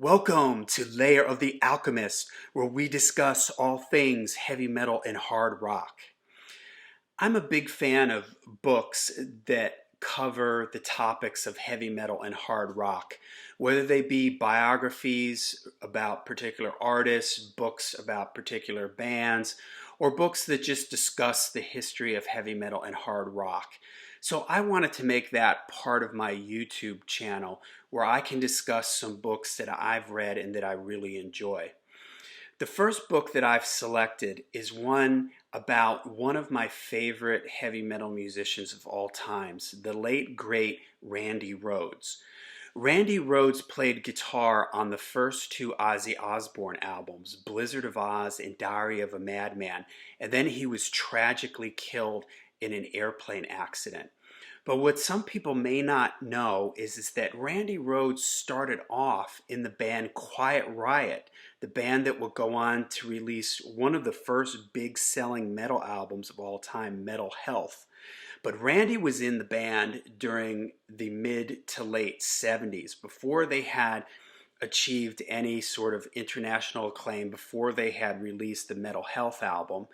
Welcome to Layer of the Alchemist, where we discuss all things heavy metal and hard rock. I'm a big fan of books that cover the topics of heavy metal and hard rock, whether they be biographies about particular artists, books about particular bands, or books that just discuss the history of heavy metal and hard rock. So I wanted to make that part of my YouTube channel where I can discuss some books that I've read and that I really enjoy. The first book that I've selected is one about one of my favorite heavy metal musicians of all times, the late great Randy Rhoads. Randy Rhoads played guitar on the first two Ozzy Osbourne albums, Blizzard of Oz and Diary of a Madman, and then he was tragically killed in an airplane accident. But what some people may not know is that Randy Rhoads started off in the band Quiet Riot, the band that would go on to release one of the first big selling metal albums of all time, Metal Health. But Randy was in the band during the mid to late 70s, before they had achieved any sort of international acclaim, before they had released the Metal Health album.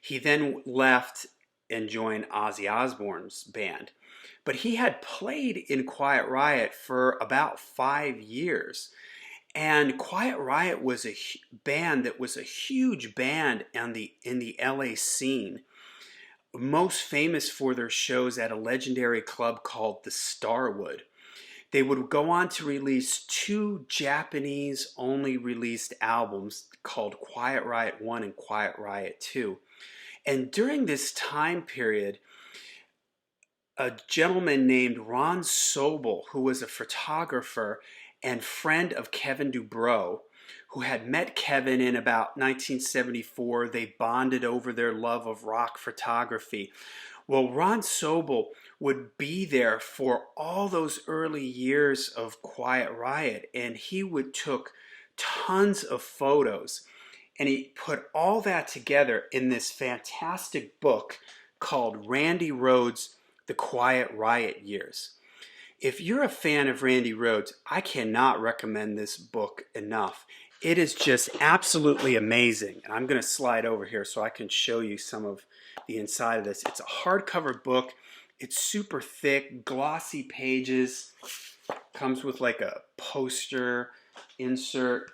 He then left and joined Ozzy Osbourne's band. But he had played in Quiet Riot for about 5 years. And Quiet Riot was a band that was a huge band in the LA scene, most famous for their shows at a legendary club called the Starwood. They would go on to release two Japanese-only released albums called Quiet Riot 1 and Quiet Riot 2. And during this time period, a gentleman named Ron Sobol, who was a photographer and friend of Kevin Dubrow, who had met Kevin in about 1974. They bonded over their love of rock photography. Well, Ron Sobol would be there for all those early years of Quiet Riot, and he took tons of photos, and he put all that together in this fantastic book called Randy Rhoads' The Quiet Riot Years. If you're a fan of Randy Rhoads, I cannot recommend this book enough. It is just absolutely amazing. And I'm going to slide over here so I can show you some of the inside of this. It's a hardcover book. It's super thick, glossy pages. Comes with like a poster insert.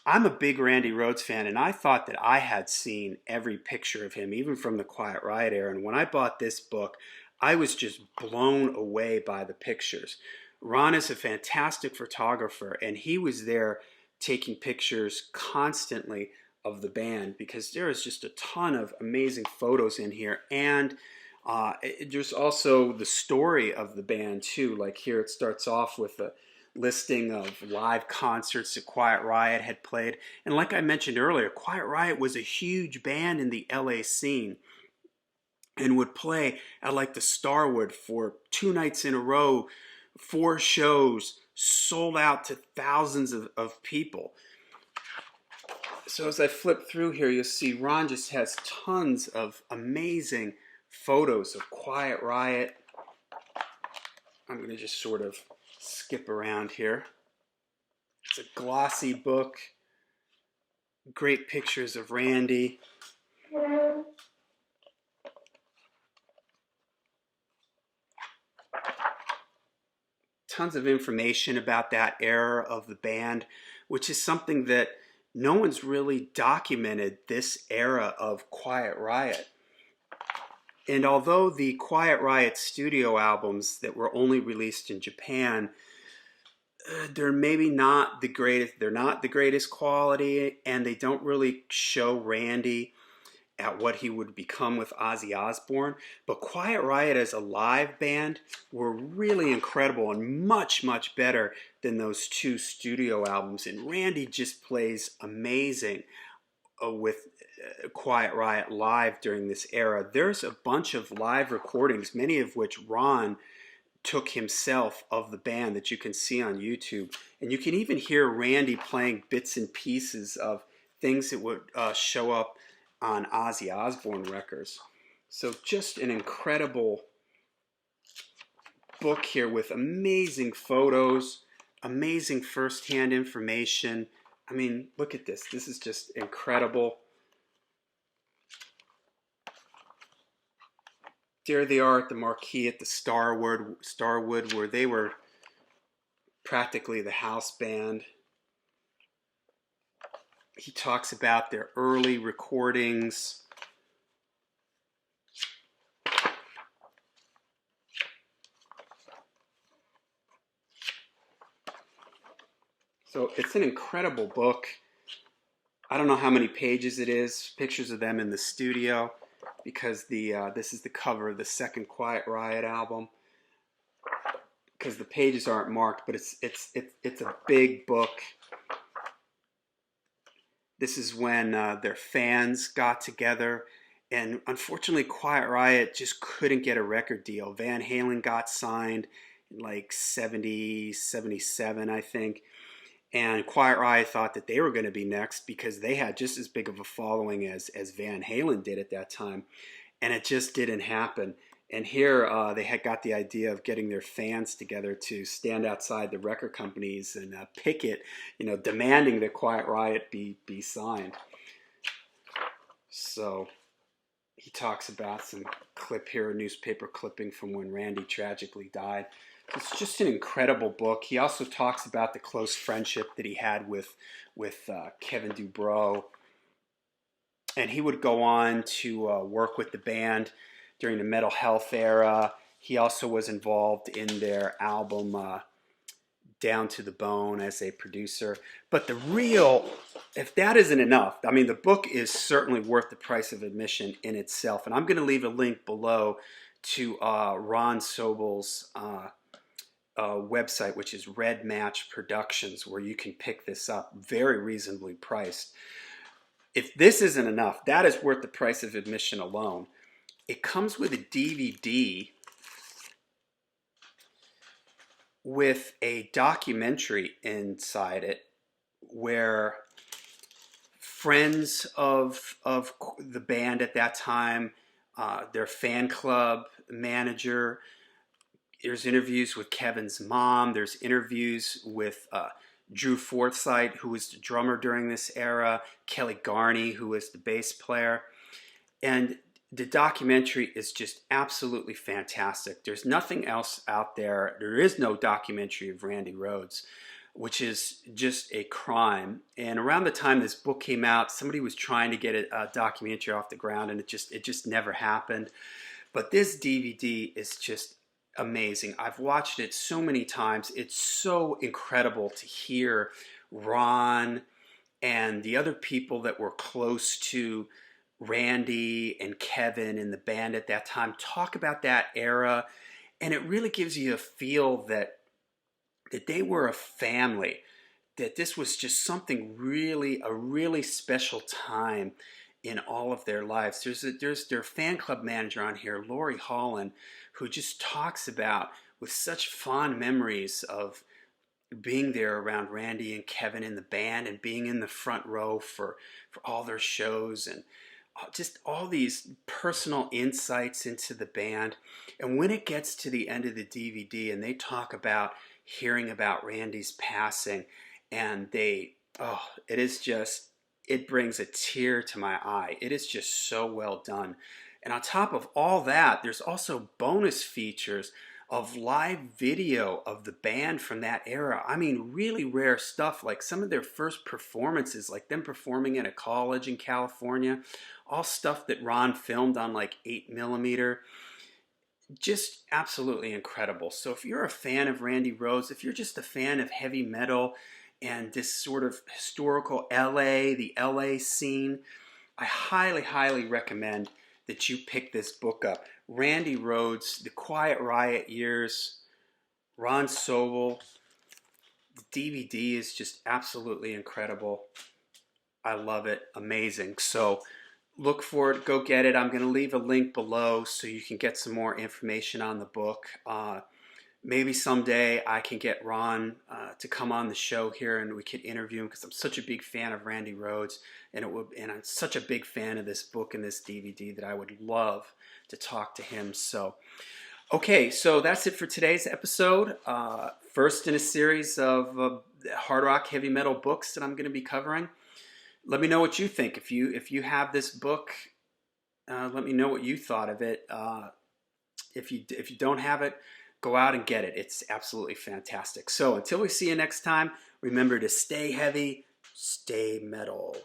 I'm a big Randy Rhoads fan, and I thought that I had seen every picture of him, even from the Quiet Riot era. And when I bought this book, I was just blown away by the pictures. Ron is a fantastic photographer, and he was there taking pictures constantly of the band, because there is just a ton of amazing photos in here. And there's also the story of the band too. Like here it starts off with a listing of live concerts that Quiet Riot had played. And like I mentioned earlier, Quiet Riot was a huge band in the LA scene and would play at like the Starwood for 2 nights in a row, 4 shows, sold out to thousands of people. So as I flip through here, you'll see Ron just has tons of amazing photos of Quiet Riot. I'm going to just sort of skip around here. It's a glossy book. Great pictures of Randy. Tons of information about that era of the band, which is something that no one's really documented, this era of Quiet Riot. And although the Quiet Riot studio albums that were only released in Japan, they're maybe not the greatest, they're not the greatest quality, and they don't really show Randy at what he would become with Ozzy Osbourne. But Quiet Riot as a live band were really incredible and much, much better than those 2 studio albums. And Randy just plays amazing with Quiet Riot live during this era. There's a bunch of live recordings, many of which Ron took himself, of the band, that you can see on YouTube. And you can even hear Randy playing bits and pieces of things that would show up on Ozzy Osbourne records. So just an incredible book here with amazing photos, amazing firsthand information. I mean, look at this. This is just incredible. There they are at the marquee at the Starwood, where they were practically the house band. He talks about their early recordings. So it's an incredible book. I don't know how many pages it is. Pictures of them in the studio, because this is the cover of the second Quiet Riot album. Because the pages aren't marked, but it's a big book. This is when their fans got together, and unfortunately, Quiet Riot just couldn't get a record deal. Van Halen got signed in like 70, 77, I think. And Quiet Riot thought that they were going to be next because they had just as big of a following as Van Halen did at that time. And it just didn't happen. And here they had got the idea of getting their fans together to stand outside the record companies and picket, demanding that Quiet Riot be signed. So he talks about some clip here, a newspaper clipping from when Randy tragically died. It's just an incredible book. He also talks about the close friendship that he had with Kevin DuBrow. And he would go on to work with the band during the Mental Health era. He also was involved in their album Down to the Bone as a producer. But if that isn't enough, I mean, the book is certainly worth the price of admission in itself. And I'm going to leave a link below to Ron Sobol's website, which is Red Match Productions, where you can pick this up very reasonably priced. If this isn't enough, that is worth the price of admission alone. It comes with a DVD with a documentary inside it where friends of the band at that time, their fan club manager, there's interviews with Kevin's mom, there's interviews with Drew Forsythe, who was the drummer during this era, Kelly Garney, who was the bass player. And the documentary is just absolutely fantastic. There's nothing else out there. There is no documentary of Randy Rhoads, which is just a crime. And around the time this book came out, somebody was trying to get a documentary off the ground, and it just never happened. But this DVD is just amazing. I've watched it so many times. It's so incredible to hear Ron and the other people that were close to Randy and Kevin and the band at that time talk about that era, and it really gives you a feel that they were a family, that this was just something a really special time in all of their lives. There's their fan club manager on here, Lori Holland, who just talks about with such fond memories of being there around Randy and Kevin in the band and being in the front row for all their shows, and just all these personal insights into the band. And when it gets to the end of the DVD and they talk about hearing about Randy's passing, and it brings a tear to my eye. It is just so well done. And on top of all that, there's also bonus features of live video of the band from that era. I mean, really rare stuff, like some of their first performances, like them performing at a college in California, all stuff that Ron filmed on like 8mm. Just absolutely incredible. So if you're a fan of Randy Rhoads, if you're just a fan of heavy metal and this sort of historical the LA scene, I highly, highly recommend that you pick this book up. Randy Rhoads, The Quiet Riot Years, Ron Sobol. The DVD is just absolutely incredible. I love it. Amazing. So look for it. Go get it. I'm going to leave a link below so you can get some more information on the book. Maybe someday I can get Ron to come on the show here and we could interview him, because I'm such a big fan of Randy Rhoads, and I'm such a big fan of this book and this DVD that I would love to talk to him. So, Okay, so that's it for today's episode. First in a series of hard rock heavy metal books that I'm going to be covering. Let me know what you think. If you have this book, let me know what you thought of it. If you don't have it, go out and get it. It's absolutely fantastic. So until we see you next time, remember to stay heavy, stay metal.